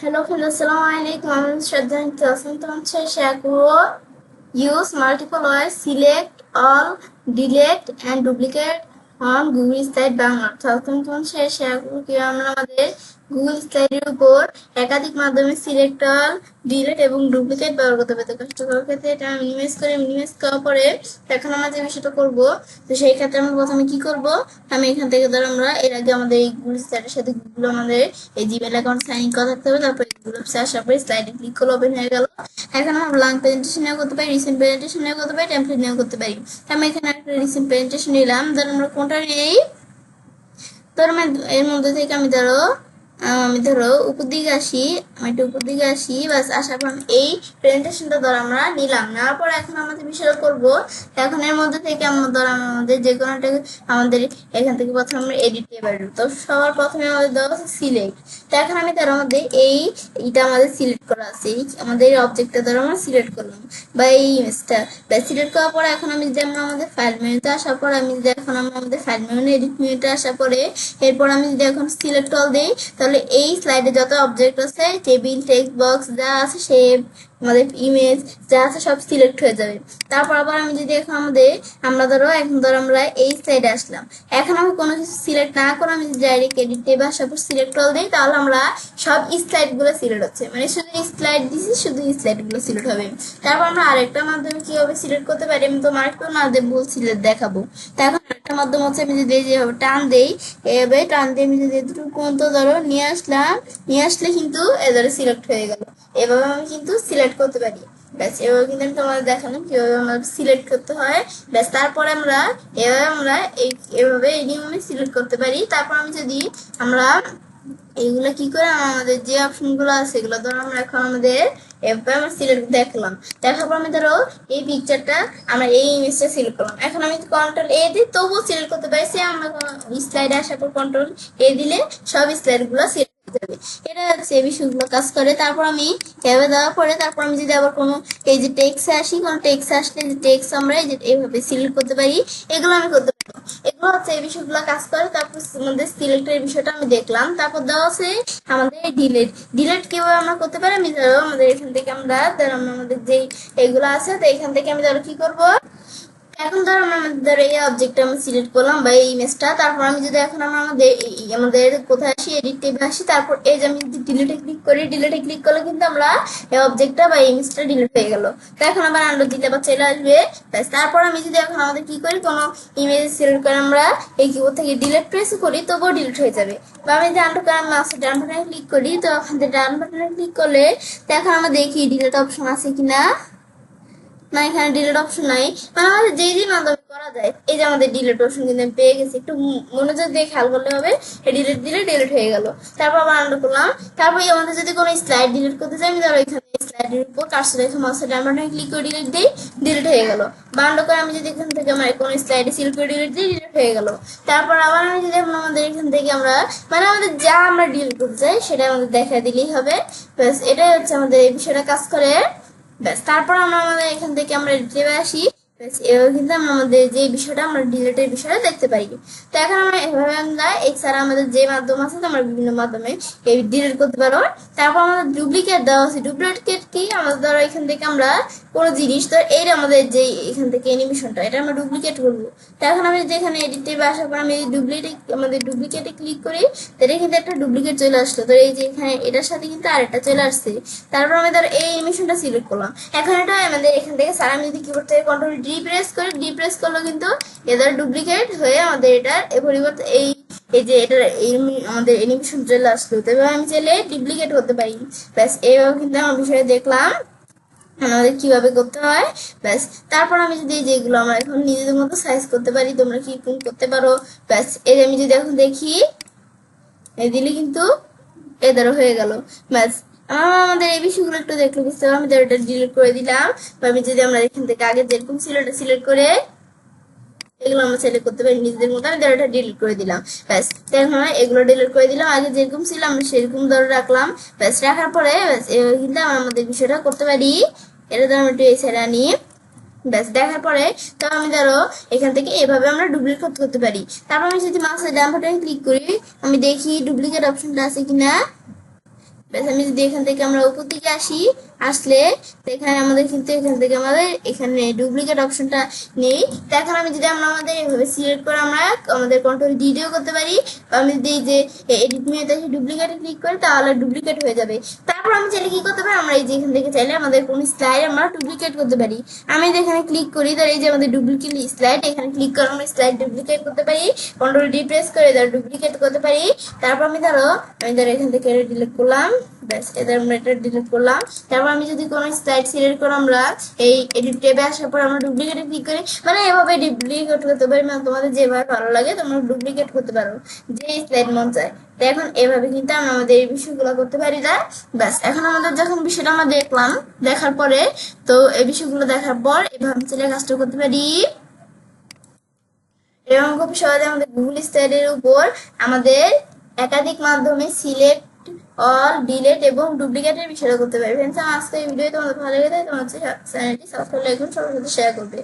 Hello friends, Assalamualaikum. I'm Shraddha in class. Share করব use multiple ways, select all, delete and duplicate on Google Slide Bangla. তোমার share করব কি আমরা আমাদের Google স্লাইডের উপর একাধিক মাধ্যমে সিলেক্ট অল, ডিলিট এবং ডুপ্লিকেট ব্যবহার করতে পারি। কষ্ট করার ক্ষেত্রে এটা মিনিমাইজ করার পরে এখন আমরা যে বিষয়টা করব, তো সেই ক্ষেত্রে আমরা প্রথমে কি করব, আমি এখান থেকে ধর আমরা এর আগে আমাদের এই গুগল স্লাইডের সাথে গুগল আমাদের এই জিমেল অ্যাকাউন্ট সাইন ইন করা থাকতে হবে। তারপর গুগল অ্যাপসে আসার পরে স্লাইডে ক্লিক করলে ওপেন হয়ে গেল। এখন আমরা ব্ল্যাঙ্ক প্রেজেন্টেশন নিয়ে করতে পারি, রিসেন্ট প্রেজেন্টেশন নিয়ে করতে পারি, টেমপ্লেট নিয়ে করতে পারি। আমি এখানে একটা রিসেন্ট প্রেজেন্টেশন নিলাম। ধর আমরা কোনটা নেই, ধর এর মধ্যে থেকে আমি ধরো উপর দিকে আসি, আমি একটু উপর দিকে আসি, বাস আসার পর এই প্রেজেন্টেশনটা ধর আমরা নিলাম। নেওয়ার পর এখন আমাদের বিষয়টা করবো, এখন এর মধ্যে থেকে ধর আমাদের যে কোনো একটা আমাদের এখান থেকে প্রথমে আমরা এডিট এবার, তো সবার প্রথমে আমাদের দেওয়া আছে সিলেক্ট। তো এখন আমি ধর আমাদের এইটা আমাদের সিলেক্ট করা আছে, আমাদের অবজেক্টটা ধর আমরা সিলেক্ট করলাম বা এই ইমেজটা সিলেক্ট করার পরে এখন আমি যদি আমরা আমাদের ফাইল মেনুতে আসার পর আমি যদি এখন আমরা আমাদের ফাইল মেনু এডিট মেনুতে আসার পরে এরপর আমি যদি এখন সিলেক্ট অল দিই, তাহলে এই স্লাইডে যত অবজেক্ট আছে, টেবিল, টেক্সট বক্স যা আছে, শেপ, আমাদের ইমেজ যা আছে সব সিলেক্ট হয়ে যাবে। তারপর আবার আমি যদি এখন আমরা ধরো আমরা এই স্লাইডে আসলাম, এখন আমি কোনো কিছু সিলেক্ট না করে আমি যদি ডাইরেক্ট এডিট টেবে আসার পর সিলেক্ট অল দিই, তাহলে আমরা সব স্লাইড গুলো সিলেক্ট হচ্ছে, মানে শুধু স্লাইড দিছি, শুধু স্লাইড গুলো সিলেক্ট হবে। তারপর আমরা আরেকটা মাধ্যমে কিভাবে সিলেক্ট করতে পারি, আমি তোমার একটু না ভুল সিলেক্ট দেখাবো। তো এখন আরেকটা মাধ্যম হচ্ছে, আমি যদি যেভাবে টান দেই, এভাবে টান দিয়ে আমি যদি এতটুকু পর্যন্ত ধরো নিয়ে আসলে কিন্তু এদের সিলেক্ট হয়ে গেল। এভাবে আমি কিন্তু সিলেক্ট করতে পারি। ব্যাস এভাবে কিন্তু আমি তোমাদের দেখালাম কিভাবে আমরা সিলেক্ট করতে হয়। ব্যাস তারপরে আমরা এভাবে এই নিয়মে সিলেক্ট করতে পারি। তারপর আমি যদি আমরা এইগুলা কি করে আমাদের যে অপশন গুলো আছে এগুলো ধরো আমরা এখন এভাবে আমরা সিলেক্ট দেখার পর আমি ধরো এই পিকচারটা আমরা এই ইমেজটা সিলেক্ট করলাম। এখন আমি কন্ট্রোল এ দিই, তবুও সিলেক্ট করতে পারছি। আমরা স্লাইডে আসার পর কন্ট্রোল এ দিলে সব স্লাইড গুলো সিলেক্ট যাবে। এটা হচ্ছে এই বিষয়গুলো কাজ করে। তারপর আমি এভাবে দেওয়ার পরে তারপর আমি যদি আবার কোনো এই যে টেক্সে আসি, কোনো টেক্সে আসলে যে টেক্স আমরা এই যে এইভাবে সিলেক্ট করতে পারি, এগুলো আমি করতে পারি। এগুলো হচ্ছে এই বিষয়গুলো কাজ করে। তারপর আমাদের সিলেক্টের বিষয়টা আমি দেখলাম। তারপর দেওয়া আছে আমাদের ডিলেট কিভাবে আমরা করতে পারি। আমি ধরো আমাদের এখান থেকে আমাদের যে এগুলো আছে, তো এখান থেকে আমি ধরো কি করবো, এখন ধরো ধরো এই অবজেক্টটা আমি সিলেক্ট করলাম বা এই ইমেজটা। তারপর আমি যদি এখন আমাদের কোথায় আসি, এডিট ট্যাবে আসি, তারপর এই যে আমি যদি ডিলিটে ক্লিক করি, ডিলিটে ক্লিক করলে কিন্তু আমরা এই অবজেক্টটা বা ইমেজটা ডিলিট হয়ে গেল। তো এখন আবার আন্ডার দিলে আবার চলে আসবে। তারপর আমি যদি এখন আমাদের কি করি, কোনো ইমেজ সিলেক্ট করে আমরা এই কিবোর্ড থেকে ডিলিট প্রেস করি, তবুও ডিলিট হয়ে যাবে। বা আমি যদি আন্ডার করে মাউসের ডান বাটনে ক্লিক করি, তো ওখান থেকে ডান বাটনে ক্লিক করলে তো এখন আমরা দেখি ডিলিট অপশন আছে কিনা। না, এখানে ডিলিট অপশন নাই। মানে আমাদের যেই মাধ্যমে করা যায়, এই যে আমাদের ডিলিট অপশন কিন্তু আমি পেয়ে গেছি। একটু মনোযোগ দিয়ে খেয়াল করলে হবে। ডিলিট দিলে ডিলিট হয়ে গেল। তারপর আবার আন্ডার করলাম। তারপর আমাদের যদি কোনো স্লাইড ডিলিট করতে চাই, আমি ধরো এখানে স্লাইডের উপর কার্সর রেখে মাউসের ডান বাটনে ক্লিক করে ডিলিট দিই, ডিলিট হয়ে গেল। বা আন্ডার করে আমি যদি এখান থেকে আমার কোনো স্লাইডে সিলেক্ট করে ডিলিট দিই, ডিলিট হয়ে গেল। তারপর আবার আমি যদি আমাদের এখান থেকে মানে আমাদের যা আমরা ডিলিট করতে চাই সেটা আমাদের দেখা দিলেই হবে। ব্যাস এটাই হচ্ছে আমাদের এই বিষয়টা কাজ করে। ব্যাস তারপর আমরা আমাদের এখান থেকে আমরা ডিলেটে আসি। এভাবে কিন্তু আমরা আমাদের যে বিষয়টা আমরা ডিলেটের বিষয়টা দেখতে পারি। তো এখন আমরা এভাবে আমরা এছাড়া আমাদের যে মাধ্যম আছে, আমরা বিভিন্ন মাধ্যমে এই ডিলেট করতে পারবো। তারপর আমাদের ডুপ্লিকেট দেওয়া আছে। ডুপ্লিকেট কি, আমাদের ধরো এখান থেকে আমরা কোনো জিনিস, তো এইটা আমাদের যে এখান থেকে অ্যানিমেশনটা, এটা আমরা ডুপ্লিকেট করবো। তো এখন আমি যদি এখানে এডিট টেবে আসার পর আমি ডুপ্লিকেটে ক্লিক করি, তাহলে কিন্তু একটা ডুপ্লিকেট চলে আসলো। তো এই যে এখানে এটার সাথে কিন্তু আরেকটা চলে আসছে। তারপর আমি ধরো এই অ্যানিমেশনটা সিলেক্ট করলাম। এখন এটা আমাদের এখান থেকে স্যার আমি যদি কিবোর্ড থেকে কন্ট্রোল ডি প্রেস করি, ডি প্রেস করলে কিন্তু এদের ডুপ্লিকেট হয়ে আমাদের এটার পরিবর্তে এই যে এটার আমাদের অ্যানিমেশন চলে আসলো। তবে আমি চাইলে ডুপ্লিকেট করতে পারি। ব্যাস এইভাবে কিন্তু আমার বিষয়ে দেখলাম আমাদের কিভাবে করতে হয়। ব্যাস তারপর আমি যদি যেগুলো আমরা এখন নিজেদের মতো সাইজ করতে পারি, তোমরা কি করতে পারো। ব্যাস এই আমি যদি এখন দেখি, এই দিলে কিন্তু এদের হয়ে গেল। ব্যাস আমাদের এই বিষয়গুলো একটু দেখলে বুঝতে পারবো। আমি এটা ডিলিট করে দিলাম। বা আমি যদি আমরা এখান থেকে আগে যেরকম ছিল এটা সিলেক্ট করে এগুলো আমরা সিলেক্ট করতে পারি নিজেদের মতো। আমি এটা ডিলিট করে দিলাম। ব্যাস এখন এগুলো ডিলিট করে দিলাম। আগে যেরকম ছিল আমরা সেরকম ধরে রাখলাম। ব্যাস রাখার পরে ব্যাস এভাবে কিন্তু আমরা আমাদের বিষয়টা করতে পারি। এটা তো আমরা একটু এই সাইডে আনি। ব্যাস দেখার পরে তো আমি ধরো এখান থেকে এভাবে আমরা ডুপ্লিকেট করতে পারি। তারপর আমি যদি মাউসের ডান বাটনে ক্লিক করি, আমি দেখি ডুপ্লিকেট অপশনটা আছে কিনা। ব্যাস আমি যদি এখান থেকে আমরা উপর দিকে আসলে এখানে আমাদের কিন্তু এখান থেকে আমাদের এখানে ডুপ্লিকেট অপশনটা নেই। তো এখন আমি যদি আমরা আমাদের এইভাবে সিলেক্ট করে আমরা আমাদের কন্ট্রোল ডিও করতে পারি, আমি যদি এই যে এডিট মেনুতে ডুপ্লিকেটে ক্লিক করি তাহলে ডুপ্লিকেট হয়ে যাবে। তারপর আমি চাইলে কি করতে পারি, আমরা এই যে এখান থেকে চাইলে আমাদের কোন স্লাইড আমরা ডুপ্লিকেট করতে পারি। আমি যদি এখানে ক্লিক করি তাহলে এই যে আমাদের ডুপ্লিকেট স্লাইড, এখানে ক্লিক করে আমরা স্লাইড ডুপ্লিকেট করতে পারি, কন্ট্রোল ডি প্রেস করে ধরো ডুপ্লিকেট করতে পারি। তারপর আমি ধরো এখান থেকে ডিলিট করলাম, ব্যাস এদের আমরা এটা ডিলিট করলাম। তারপর আমি যদি কোনো স্লাইড সিলেক্ট করে আমরা এই এডিট ট্যাবে আসার পর আমরা ডুপ্লিকেটে ক্লিক করি, মানে এভাবে ডুপ্লিকেট করতে পারি, মানে তোমাদের যেভাবে ভালো লাগে তোমরা ডুপ্লিকেট করতে পারো যে স্লাইড মন চায়। তো এখন এভাবে কিন্তু আমরা আমাদের এই বিষয়গুলো করতে পারি না। ব্যাস এখন আমাদের যখন বিষয়টা আমরা দেখলাম, দেখার পরে তো এই বিষয়গুলো দেখার পর এভাবে চলে কাজটা করতে পারি। এবং খুব সহজে আমাদের গুগল স্লাইডের উপর আমাদের একাধিক মাধ্যমে সিলেক্ট অল ডিলিট এবং ডুপ্লিকেটের বিষয়টা করতে পারি। ফ্রেন্ডস, আজকে এই ভিডিও তোমাদের ভালো লেগে থাকে তোমার চ্যানেলটি সাবস্ক্রাইব করুন, সবার সাথে শেয়ার করবে।